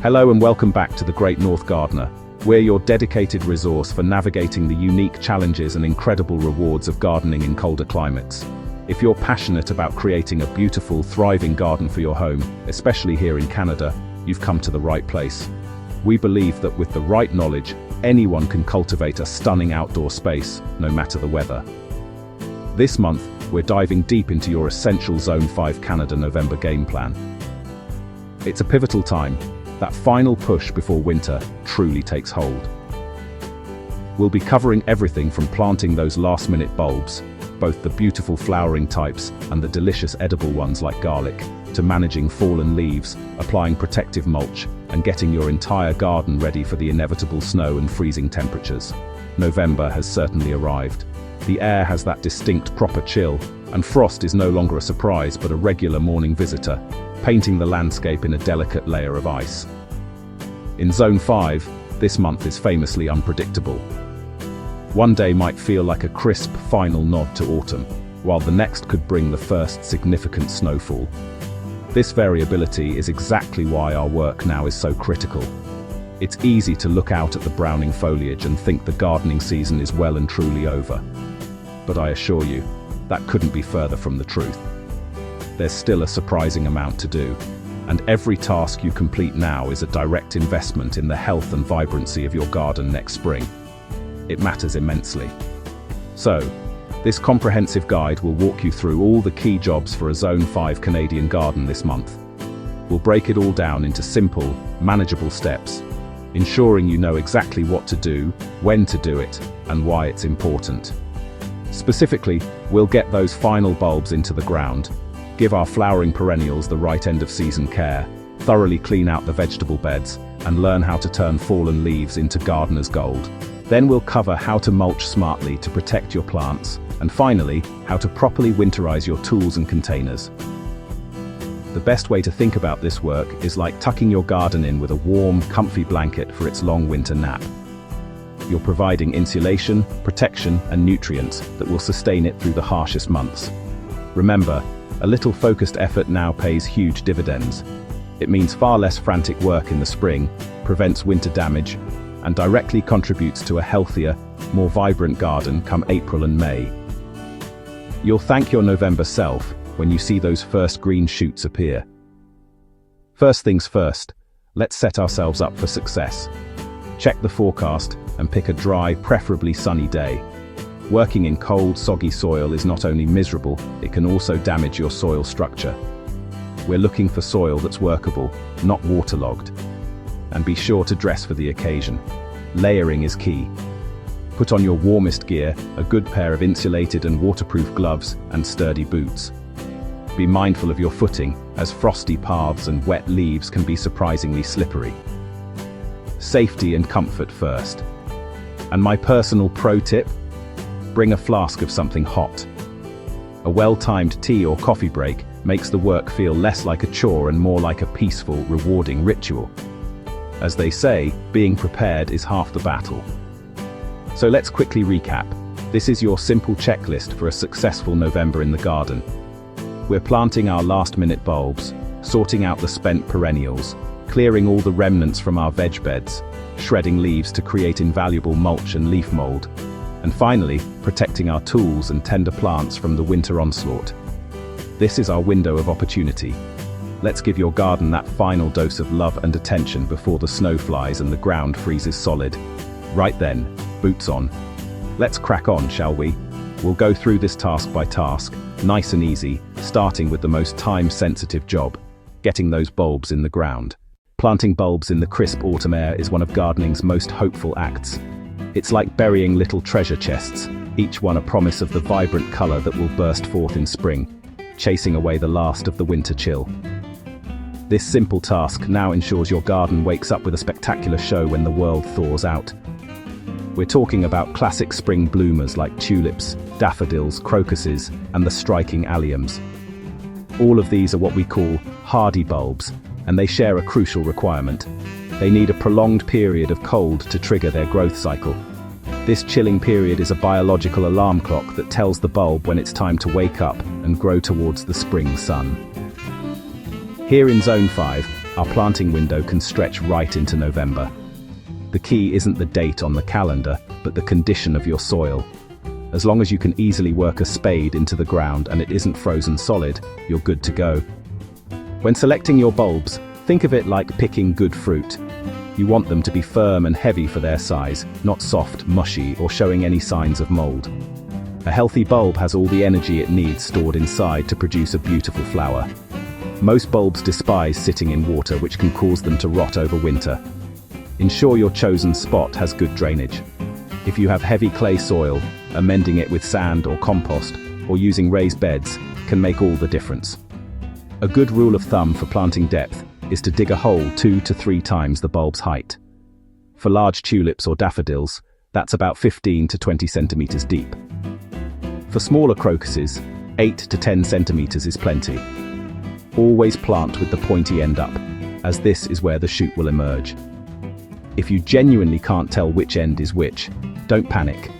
Hello and welcome back to the Great North Gardener. We're your dedicated resource for navigating the unique challenges and incredible rewards of gardening in colder climates. If you're passionate about creating a beautiful, thriving garden for your home, especially here in Canada, you've come to the right place. We believe that with the right knowledge, anyone can cultivate a stunning outdoor space, no matter the weather. This month, we're diving deep into your essential Zone 5 Canada November game plan. It's a pivotal time, that final push before winter truly takes hold. We'll be covering everything from planting those last-minute bulbs, both the beautiful flowering types and the delicious edible ones like garlic, to managing fallen leaves, applying protective mulch, and getting your entire garden ready for the inevitable snow and freezing temperatures. November has certainly arrived. The air has that distinct proper chill, and frost is no longer a surprise but a regular morning visitor, painting the landscape in a delicate layer of ice. In Zone 5, this month is famously unpredictable. One day might feel like a crisp final nod to autumn, while the next could bring the first significant snowfall. This variability is exactly why our work now is so critical. It's easy to look out at the browning foliage and think the gardening season is well and truly over. But I assure you, that couldn't be further from the truth. There's still a surprising amount to do, and every task you complete now is a direct investment in the health and vibrancy of your garden next spring. It matters immensely. So, this comprehensive guide will walk you through all the key jobs for a Zone 5 Canadian garden this month. We'll break it all down into simple, manageable steps, ensuring you know exactly what to do, when to do it, and why it's important. Specifically, we'll get those final bulbs into the ground, give our flowering perennials the right end-of-season care, thoroughly clean out the vegetable beds, and learn how to turn fallen leaves into gardener's gold. Then we'll cover how to mulch smartly to protect your plants, and finally, how to properly winterize your tools and containers. The best way to think about this work is like tucking your garden in with a warm, comfy blanket for its long winter nap. You're providing insulation, protection, and nutrients that will sustain it through the harshest months. Remember, a little focused effort now pays huge dividends. It means far less frantic work in the spring, prevents winter damage, and directly contributes to a healthier, more vibrant garden come April and May. You'll thank your November self when you see those first green shoots appear. First things first, let's set ourselves up for success. Check the forecast and pick a dry, preferably sunny day. Working in cold, soggy soil is not only miserable, it can also damage your soil structure. We're looking for soil that's workable, not waterlogged. And be sure to dress for the occasion. Layering is key. Put on your warmest gear, a good pair of insulated and waterproof gloves, and sturdy boots. Be mindful of your footing, as frosty paths and wet leaves can be surprisingly slippery. Safety and comfort first. And my personal pro tip? Bring a flask of something hot. A well-timed tea or coffee break makes the work feel less like a chore and more like a peaceful, rewarding ritual. As they say, being prepared is half the battle. So let's quickly recap. This is your simple checklist for a successful November in the garden. We're planting our last-minute bulbs, sorting out the spent perennials, clearing all the remnants from our veg beds, shredding leaves to create invaluable mulch and leaf mold, and finally, protecting our tools and tender plants from the winter onslaught. This is our window of opportunity. Let's give your garden that final dose of love and attention before the snow flies and the ground freezes solid. Right then, boots on. Let's crack on, shall we? We'll go through this task by task, nice and easy, starting with the most time-sensitive job, getting those bulbs in the ground. Planting bulbs in the crisp autumn air is one of gardening's most hopeful acts. It's like burying little treasure chests, each one a promise of the vibrant color that will burst forth in spring, chasing away the last of the winter chill. This simple task now ensures your garden wakes up with a spectacular show when the world thaws out. We're talking about classic spring bloomers like tulips, daffodils, crocuses, and the striking alliums. All of these are what we call hardy bulbs, and they share a crucial requirement. They need a prolonged period of cold to trigger their growth cycle. This chilling period is a biological alarm clock that tells the bulb when it's time to wake up and grow towards the spring sun. Here in Zone 5, Our planting window can stretch right into November. The key isn't the date on the calendar, but the condition of your soil. As long as you can easily work a spade into the ground and it isn't frozen solid, you're good to go. When selecting your bulbs, think of it like picking good fruit. You want them to be firm and heavy for their size, not soft, mushy, or showing any signs of mold. A healthy bulb has all the energy it needs stored inside to produce a beautiful flower. Most bulbs despise sitting in water, which can cause them to rot over winter. Ensure your chosen spot has good drainage. If you have heavy clay soil, amending it with sand or compost, or using raised beds, can make all the difference. A good rule of thumb for planting depth is to dig a hole 2 to 3 times the bulb's height. For large tulips or daffodils, that's about 15 to 20 centimeters deep. For smaller crocuses, 8 to 10 centimeters is plenty. Always plant with the pointy end up, as this is where the shoot will emerge. If you genuinely can't tell which end is which, don't panic.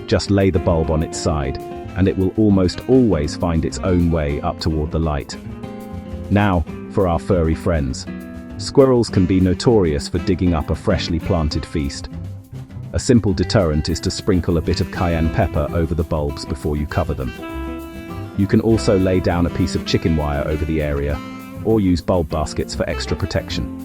Just lay the bulb on its side, and it will almost always find its own way up toward the light. Now, for our furry friends. Squirrels can be notorious for digging up a freshly planted feast. A simple deterrent is to sprinkle a bit of cayenne pepper over the bulbs before you cover them. You can also lay down a piece of chicken wire over the area, or use bulb baskets for extra protection.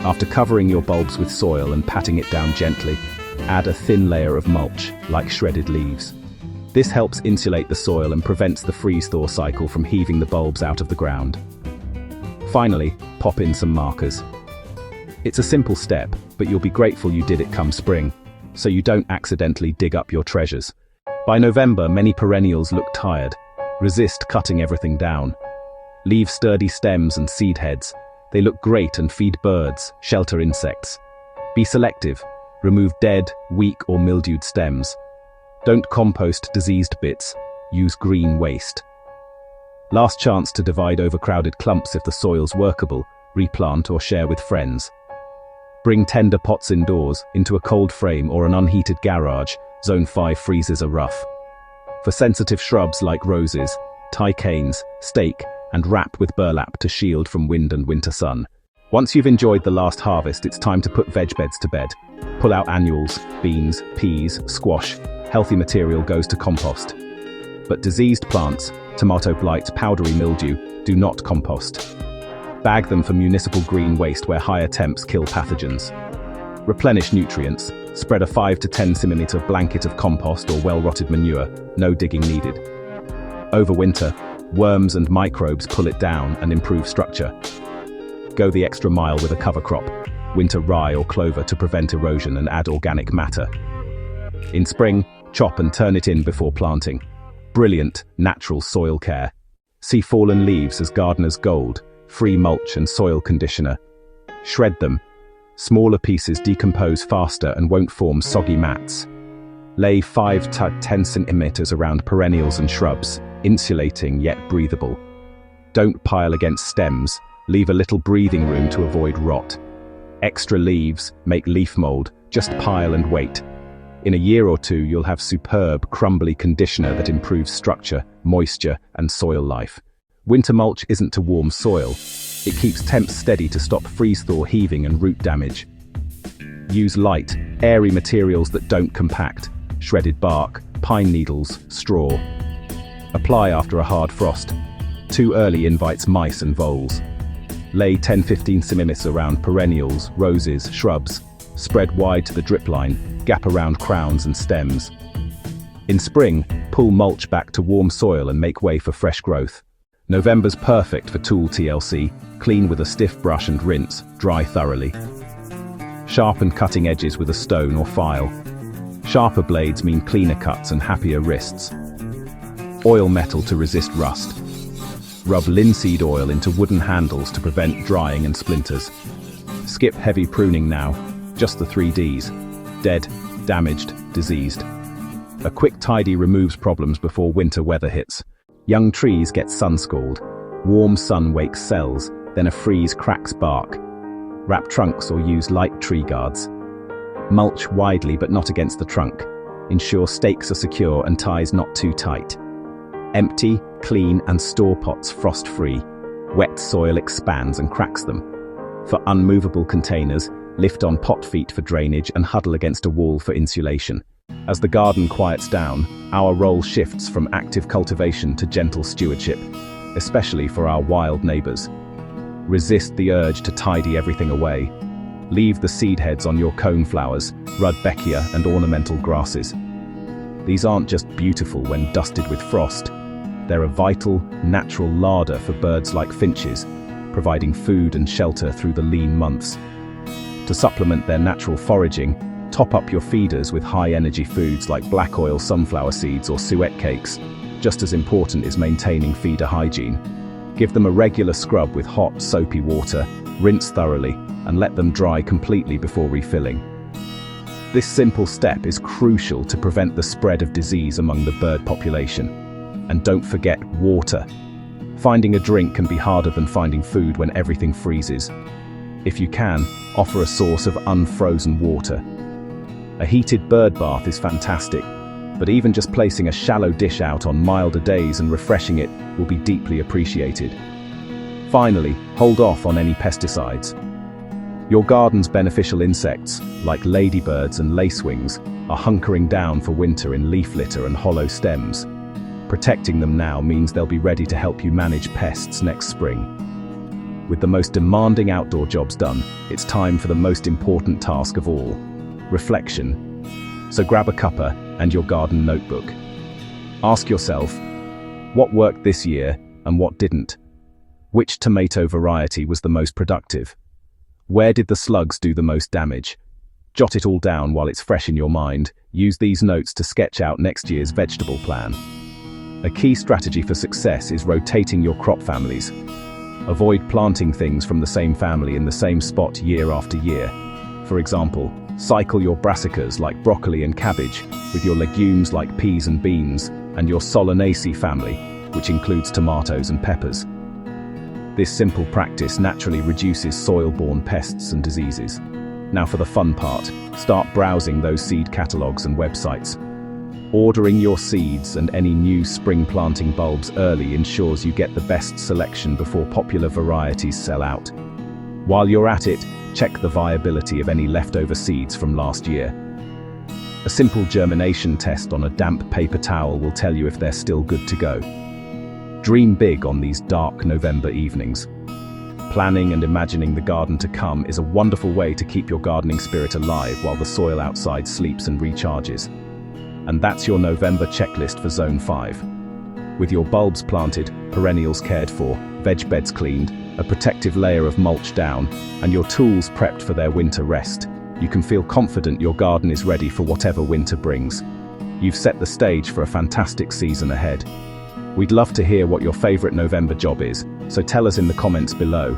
After covering your bulbs with soil and patting it down gently, add a thin layer of mulch, like shredded leaves. This helps insulate the soil and prevents the freeze-thaw cycle from heaving the bulbs out of the ground. Finally, pop in some markers. It's a simple step, but you'll be grateful you did it come spring, so you don't accidentally dig up your treasures. By November, many perennials look tired. Resist cutting everything down. Leave sturdy stems and seed heads. They look great and feed birds, shelter insects. Be selective. Remove dead, weak or mildewed stems. Don't compost diseased bits. Use green waste. Last chance to divide overcrowded clumps if the soil's workable, replant or share with friends. Bring tender pots indoors, into a cold frame or an unheated garage. Zone 5 freezes are rough. For sensitive shrubs like roses, tie canes, stake, and wrap with burlap to shield from wind and winter sun. Once you've enjoyed the last harvest, it's time to put veg beds to bed. Pull out annuals, beans, peas, squash. Healthy material goes to compost. But diseased plants, tomato blight, powdery mildew, do not compost. Bag them for municipal green waste where higher temps kill pathogens. Replenish nutrients. Spread a 5 to 10 centimeter blanket of compost or well-rotted manure, no digging needed. Over winter, worms and microbes pull it down and improve structure. Go the extra mile with a cover crop, winter rye or clover, to prevent erosion and add organic matter. In spring, chop and turn it in before planting. Brilliant, natural soil care. See fallen leaves as gardener's gold, free mulch and soil conditioner. Shred them. Smaller pieces decompose faster and won't form soggy mats. Lay 5 to 10 centimeters around perennials and shrubs, insulating yet breathable. Don't pile against stems. Leave a little breathing room to avoid rot. Extra leaves make leaf mold. Just pile and wait. In a year or two, you'll have superb, crumbly conditioner that improves structure, moisture, and soil life. Winter mulch isn't to warm soil. It keeps temps steady to stop freeze-thaw heaving and root damage. Use light, airy materials that don't compact. Shredded bark, pine needles, straw. Apply after a hard frost. Too early invites mice and voles. Lay 10-15 centimeters around perennials, roses, shrubs. Spread wide to the drip line, gap around crowns and stems. In spring, pull mulch back to warm soil and make way for fresh growth. November's perfect for tool TLC. Clean with a stiff brush and rinse, dry thoroughly. Sharpen cutting edges with a stone or file. Sharper blades mean cleaner cuts and happier wrists. Oil metal to resist rust. Rub linseed oil into wooden handles to prevent drying and splinters. Skip heavy pruning now. Just the 3 Ds. Dead, damaged, diseased. A quick tidy removes problems before winter weather hits. Young trees get sun-scald. Warm sun wakes cells, then a freeze cracks bark. Wrap trunks or use light tree guards. Mulch widely but not against the trunk. Ensure stakes are secure and ties not too tight. Empty, clean, and store pots frost-free. Wet soil expands and cracks them. For unmovable containers, lift on pot feet for drainage and huddle against a wall for insulation. As the garden quiets down, our role shifts from active cultivation to gentle stewardship, especially for our wild neighbors. Resist the urge to tidy everything away. Leave the seed heads on your coneflowers, rudbeckia, and ornamental grasses. These aren't just beautiful when dusted with frost. They're a vital, natural larder for birds like finches, providing food and shelter through the lean months. To supplement their natural foraging, top up your feeders with high-energy foods like black oil sunflower seeds or suet cakes. Just as important is maintaining feeder hygiene. Give them a regular scrub with hot, soapy water, rinse thoroughly, and let them dry completely before refilling. This simple step is crucial to prevent the spread of disease among the bird population. And don't forget water. Finding a drink can be harder than finding food when everything freezes. If you can, offer a source of unfrozen water. A heated bird bath is fantastic, but even just placing a shallow dish out on milder days and refreshing it will be deeply appreciated. Finally, hold off on any pesticides. Your garden's beneficial insects, like ladybirds and lacewings, are hunkering down for winter in leaf litter and hollow stems. Protecting them now means they'll be ready to help you manage pests next spring. With the most demanding outdoor jobs done, it's time for the most important task of all: reflection. So grab a cuppa and your garden notebook. Ask yourself, what worked this year and what didn't? Which tomato variety was the most productive? Where did the slugs do the most damage? Jot it all down while it's fresh in your mind. Use these notes to sketch out next year's vegetable plan. A key strategy for success is rotating your crop families. Avoid planting things from the same family in the same spot year after year. For example, cycle your brassicas like broccoli and cabbage with your legumes like peas and beans and your Solanaceae family, which includes tomatoes and peppers. This simple practice naturally reduces soil-borne pests and diseases. Now for the fun part, start browsing those seed catalogs and websites. Ordering your seeds and any new spring planting bulbs early ensures you get the best selection before popular varieties sell out. While you're at it, check the viability of any leftover seeds from last year. A simple germination test on a damp paper towel will tell you if they're still good to go. Dream big on these dark November evenings. Planning and imagining the garden to come is a wonderful way to keep your gardening spirit alive while the soil outside sleeps and recharges. And that's your November checklist for Zone 5. With your bulbs planted, perennials cared for, veg beds cleaned, a protective layer of mulch down, and your tools prepped for their winter rest, you can feel confident your garden is ready for whatever winter brings. You've set the stage for a fantastic season ahead. We'd love to hear what your favorite November job is, so tell us in the comments below.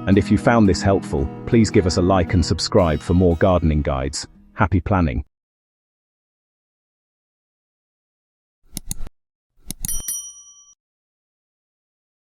And if you found this helpful, please give us a like and subscribe for more gardening guides. Happy planning!